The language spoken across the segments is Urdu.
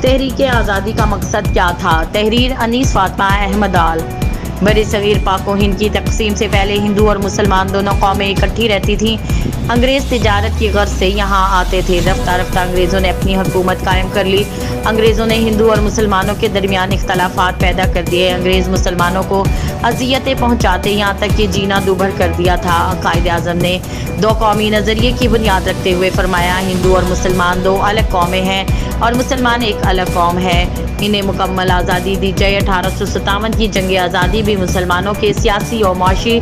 تحریک آزادی کا مقصد کیا تھا؟ تحریر انیس فاطمہ احمد آل۔ بر صغیر پاک و ہند کی تقسیم سے پہلے ہندو اور مسلمان دونوں قومیں اکٹھی رہتی تھیں۔ انگریز تجارت کی غرض سے یہاں آتے تھے۔ رفتہ رفتہ انگریزوں نے اپنی حکومت قائم کر لی۔ انگریزوں نے ہندو اور مسلمانوں کے درمیان اختلافات پیدا کر دیے۔ انگریز مسلمانوں کو اذیتیں پہنچاتے یہاں تک کہ جینا دوبھر کر دیا تھا۔ قائد اعظم نے دو قومی نظریے کی بنیاد رکھتے ہوئے فرمایا، ہندو اور مسلمان دو الگ قومیں ہیں اور مسلمان ایک الگ قوم ہے۔ انہیں مکمل آزادی دی جائے۔ 1857 کی جنگ آزادی بھی مسلمانوں کے سیاسی اور معاشی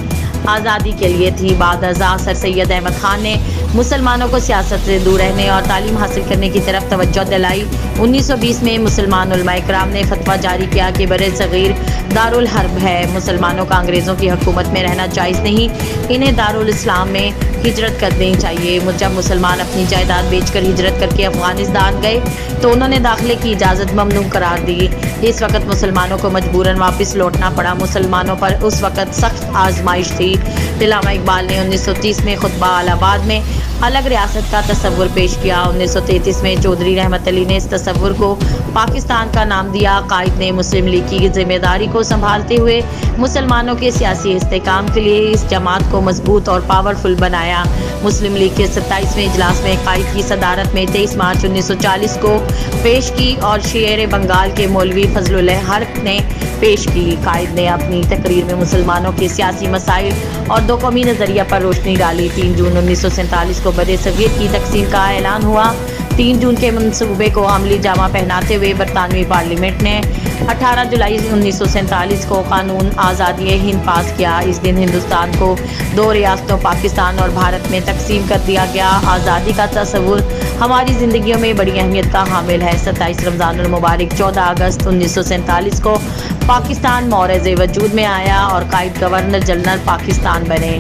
آزادی کے لیے تھی۔ بعد ازاں سر سید احمد خان نے مسلمانوں کو سیاست سے دور رہنے اور تعلیم حاصل کرنے کی طرف توجہ دلائی۔ 1920 میں مسلمان علماء کرام نے فتویٰ جاری کیا کہ بر صغیر دارالحرب ہے، مسلمانوں کا انگریزوں کی حکومت میں رہنا جائز نہیں، انہیں دارالاسلام میں ہجرت کرنی چاہیے۔ جب مسلمان اپنی جائیداد بیچ کر ہجرت کر کے افغانستان گئے تو انہوں نے داخلے کی اجازت ممنوع قرار دی۔ اس وقت مسلمانوں کو مجبوراً واپس لوٹنا پڑا۔ مسلمانوں پر اس وقت سخت آزمائش تھی۔ علامہ اقبال نے 1930 میں خطبہ الہ آباد میں الگ ریاست کا تصور پیش کیا۔ 1933 میں چودھری رحمت علی نے اس تصور کو پاکستان کا نام دیا۔ قائد نے مسلم لیگ کی ذمہ داری کو سنبھالتے ہوئے مسلمانوں کے سیاسی استحکام کے لیے اس جماعت کو مضبوط اور پاورفل بنایا۔ مسلم لیگ کے 27ویں اجلاس میں قائد کی صدارت میں 23 مارچ 1940 کو پیش کی اور شیر بنگال کے مولوی فضل الحق نے پیش کی۔ قائد نے اپنی تقریر میں مسلمانوں کے سیاسی مسائل اور دو قومی نظریہ پر روشنی ڈالی۔ 3 جون 1947 کو بر صغیر کی تقسیم کا اعلان ہوا۔ 3 جون کے منصوبے کو عملی جامہ پہناتے ہوئے برطانوی پارلیمنٹ نے 18 جولائی 1947 کو قانون آزادی ہند پاس کیا۔ اس دن ہندوستان کو 2 ریاستوں پاکستان اور بھارت میں تقسیم کر دیا گیا۔ آزادی کا تصور ہماری زندگیوں میں بڑی اہمیت کا حامل ہے۔ 27 رمضان المبارک 14 اگست 1947 کو پاکستان معرض وجود میں آیا اور قائد گورنر جنرل پاکستان بنے۔